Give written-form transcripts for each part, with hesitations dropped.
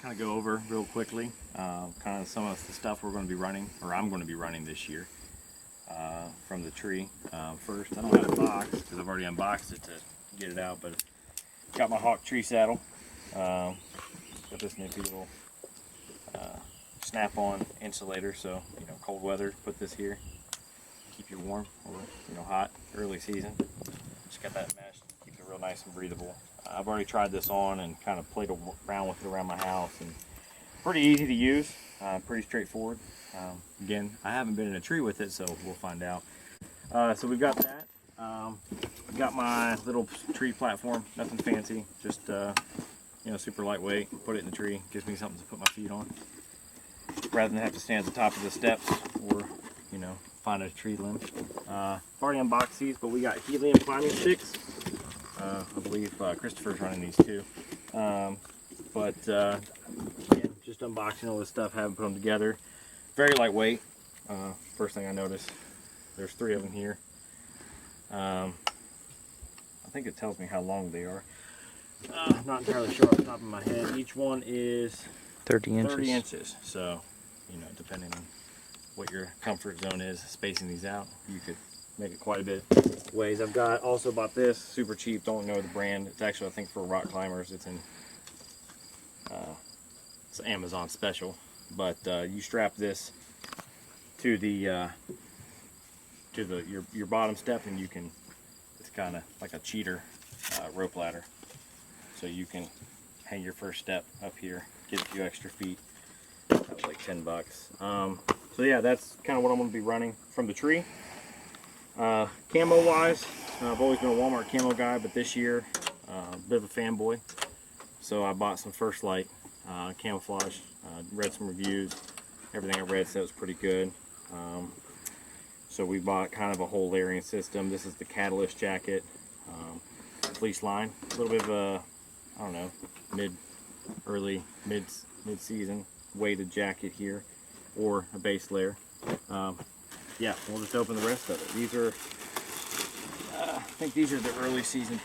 kind of go over real quickly kind of some of the stuff we're going to be running, or I'm going to be running this year from the tree. First, I don't have a box because I've already unboxed it to get it out, but got my Hawk tree saddle. Got this nifty little snap-on insulator, so cold weather, put this here, keep you warm, or hot early season. Just got that mesh, keeps it real nice and breathable. I've already tried this on and kind of played around with it around my house, and pretty easy to use, pretty straightforward. Again, I haven't been in a tree with it, so we'll find out. So we've got that. I've got my little tree platform, nothing fancy, just super lightweight. Put it in the tree, gives me something to put my feet on, rather than have to stand at the top of the steps or find a tree limb. I've already unboxed these, but we got helium climbing sticks. I believe Christopher's running these too. Yeah, just unboxing all this stuff, haven't put them together. Very lightweight. First thing I noticed, there's 3 of them here. I think it tells me how long they are. Not entirely sure off the top of my head. Each one is 30 inches. 30 inches. So, depending on what your comfort zone is, spacing these out, you could make it quite a bit ways. I've also bought this, super cheap, don't know the brand. It's actually, I think, for rock climbers. It's in it's Amazon special, but you strap this to the your bottom step, and it's kind of like a cheater rope ladder, so you can hang your first step up here, get a few extra feet. That was like $10. So yeah, that's kind of what I'm going to be running from the tree. Camo wise, I've always been a Walmart camo guy, but this year a bit of a fanboy, so I bought some First Light camouflage. Read some reviews, everything I read said it was pretty good. So we bought kind of a whole layering system. This is the Catalyst jacket, fleece line, a little bit of a, I don't know, mid-season weighted jacket here, or a base layer. Yeah, we'll just open the rest of it. These are, I think these are the early season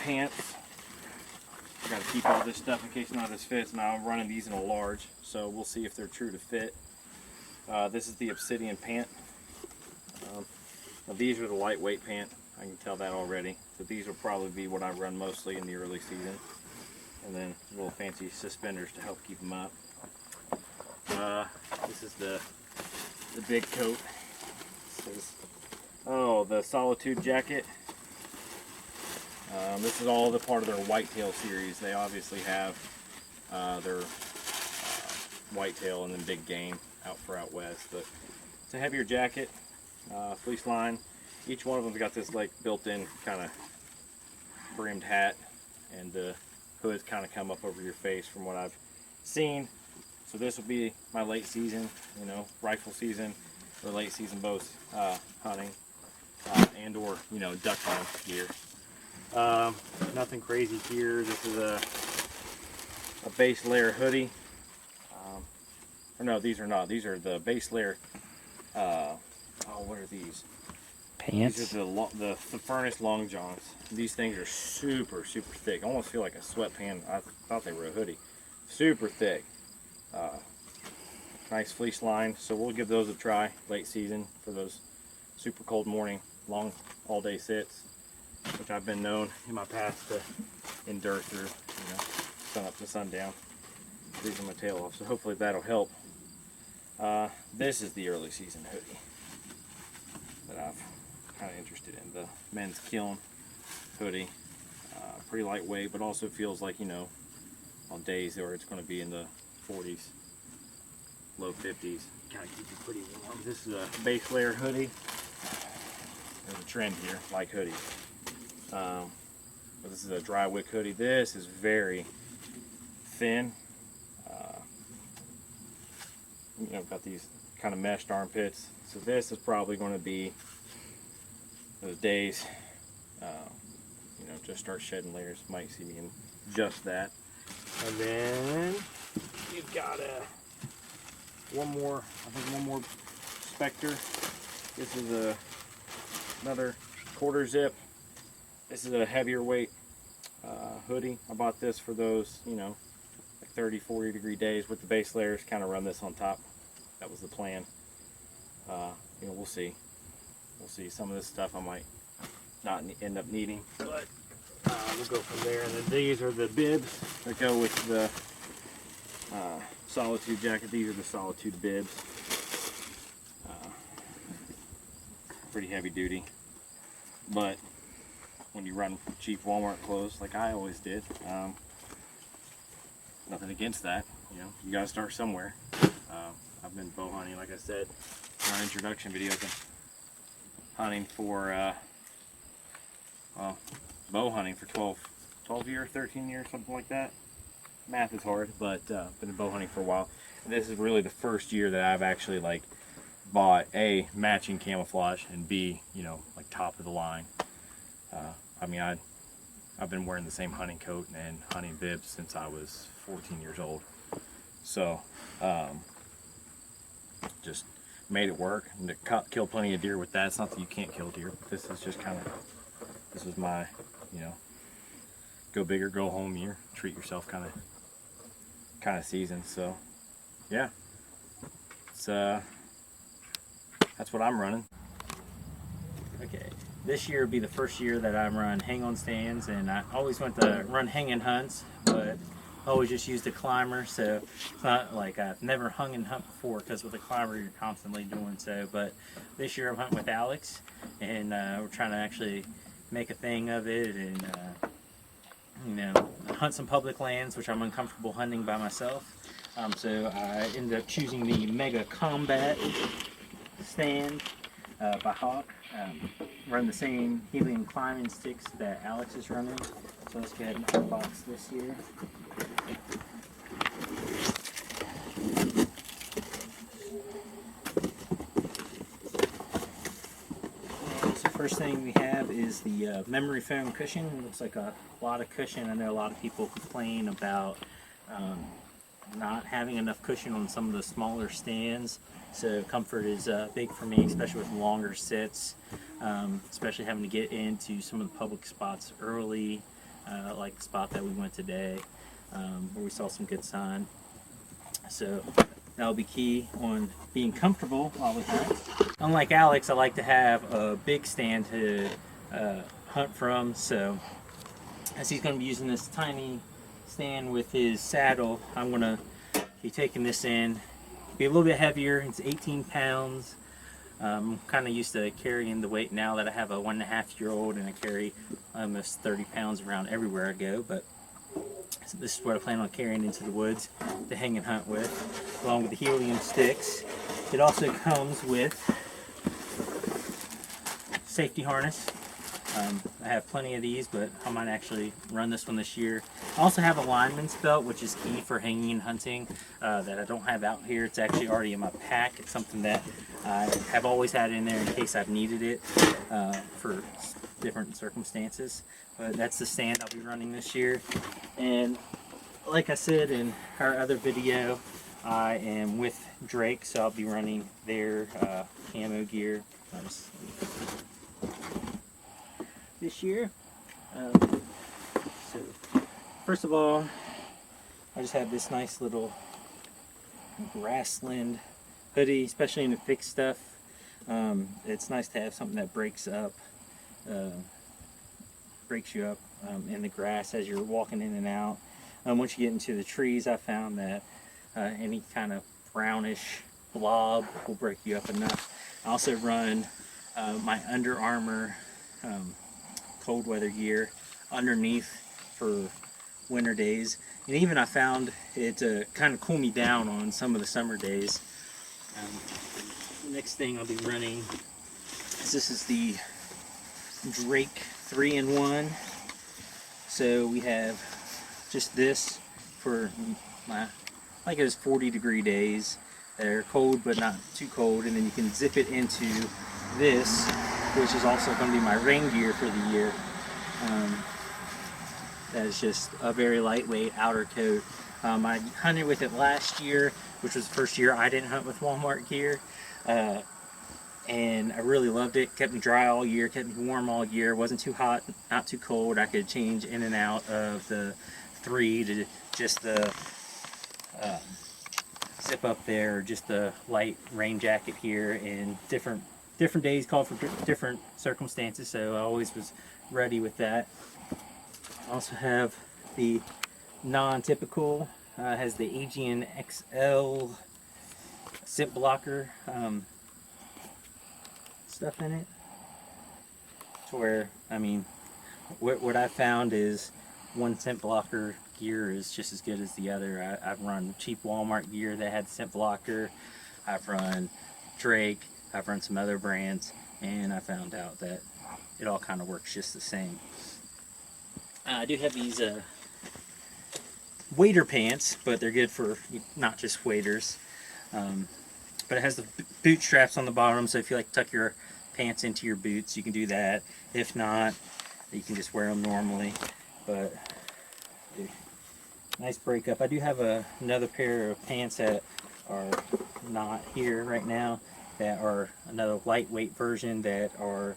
pants. I got to keep all this stuff in case none of this fits. Now I'm running these in a large, so we'll see if they're true to fit. This is the Obsidian pant. Now these are the lightweight pant. I can tell that already. So these will probably be what I run mostly in the early season. And then little fancy suspenders to help keep them up. This is the big coat. The Solitude jacket. This is all the part of their Whitetail series. They obviously have their Whitetail and then Big Game out west. But it's a heavier jacket, fleece line. Each one of them's got this like built-in kind of brimmed hat, and the hoods kind of come up over your face from what I've seen. So this will be my late season, rifle season, or late season bow hunting, and or duck hunt gear. Nothing crazy here. This is a base layer hoodie. Or no, these are not. These are the base layer. What are these? Pants. These are the Furnace Long Johns. These things are super thick. I almost feel like a sweatpant. I thought they were a hoodie. Super thick. Nice fleece line. So we'll give those a try late season for those super cold morning, long all day sits, which I've been known in my past to endure through, sun up to sundown, freezing my tail off. So hopefully that'll help. This is the early season hoodie that I've kind of interested in. The men's Kiln hoodie. Pretty lightweight, but also feels like, on days where it's going to be in the 40s, low 50s, kind of keep you pretty warm. This is a base layer hoodie. There's a trend here, like hoodies. But this is a dry wick hoodie. This is very thin. Got these kind of meshed armpits. So this is probably going to be those days, just start shedding layers. Might see me in just that. And then you've got one more Spectre. This is another quarter zip. This is a heavier weight hoodie. I bought this for those, like 30, 40 degree days with the base layers, kind of run this on top. That was the plan. You know, we'll see. We'll see. Some of this stuff I might not end up needing, but we'll go from there. And then these are the bibs that go with the Solitude jacket. These are the Solitude bibs. Pretty heavy duty, but when you run cheap Walmart clothes like I always did, nothing against that. You know, you gotta start somewhere. I've been bow hunting, like I said in our introduction video, I've been hunting for well, bow hunting for 12 years, 13 years, something like that. Math is hard, but been bow hunting for a while. And this is really the first year that I've actually like bought A, matching camouflage, and B, you know, like top of the line. I mean, I've been wearing the same hunting coat and hunting bibs since I was 14 years old. So, just made it work. And to kill plenty of deer with that. It's not that you can't kill deer, but this is just kind of, this was my, you know, go big or go home year. Treat yourself kind of season. So, yeah. It's, that's what I'm running. Okay, this year will be the first year that I'm running hang-on stands, and I always went to run hanging hunts, but always just used a climber, so it's not like I've never hung and hunt before, because with a climber you're constantly doing so. But this year I'm hunting with Alex, and we're trying to actually make a thing of it, and you know, hunt some public lands, which I'm uncomfortable hunting by myself. So I ended up choosing the Mega Combat stand by Hawk. Run the same helium climbing sticks that Alex is running. So let's go ahead and unbox this here. So first thing we have is the memory foam cushion. It looks like a lot of cushion. I know a lot of people complain about not having enough cushion on some of the smaller stands. So comfort is big for me, especially with longer sits, especially having to get into some of the public spots early, like the spot that we went today, where we saw some good sign. So that'll be key on being comfortable while we hunt. Unlike Alex, I like to have a big stand to hunt from, so as he's going to be using this tiny stand with his saddle, I'm going to be taking this in. Be a little bit heavier. It's 18 pounds. I'm kind of used to carrying the weight now that I have a 1.5-year-old, and I carry almost 30 pounds around everywhere I go. But this is what I plan on carrying into the woods to hang and hunt with, along with the helium sticks. It also comes with safety harness. I have plenty of these, but I might actually run this one this year. I also have a lineman's belt, which is key for hanging and hunting, that I don't have out here. It's actually already in my pack. It's something that I have always had in there in case I've needed it for different circumstances. But that's the stand I'll be running this year. And like I said in our other video, I am with Drake, so I'll be running their camo gear this year. So first of all, I just have this nice little grassland hoodie, especially in the thick stuff. It's nice to have something that breaks you up in the grass as you're walking in and out. Once you get into the trees, I found that any kind of brownish blob will break you up enough. I also run my Under Armour cold weather gear underneath for winter days, and even I found it to kind of cool me down on some of the summer days. The next thing I'll be running is this is the Drake 3-in-1. So we have just this for my, like, it was 40-degree days. They're cold but not too cold, and then you can zip it into this, which is also going to be my rain gear for the year. That is just a very lightweight outer coat. I hunted with it last year, which was the first year I didn't hunt with Walmart gear, and I really loved it. Kept me dry all year, kept me warm all year. Wasn't too hot, not too cold. I could change in and out of the 3 to just the zip up there, or just a light rain jacket here, and different days call for different circumstances, so I always was ready with that. I also have the non-typical, has the Aegean XL scent blocker stuff in it, to where, I mean, what I found is one scent blocker gear is just as good as the other. I've run cheap Walmart gear that had scent blocker. I've run Drake. I've run some other brands, and I found out that it all kind of works just the same. I do have these wader pants, but they're good for not just waders. But it has the boot straps on the bottom, so if you like to tuck your pants into your boots, you can do that. If not, you can just wear them normally. But nice breakup. I do have another pair of pants that are not here right now, that are another lightweight version, that are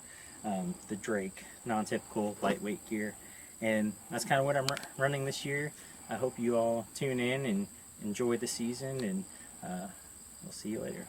the Drake non-typical lightweight gear. And that's kind of what I'm running this year. I hope you all tune in and enjoy the season, and we'll see you later.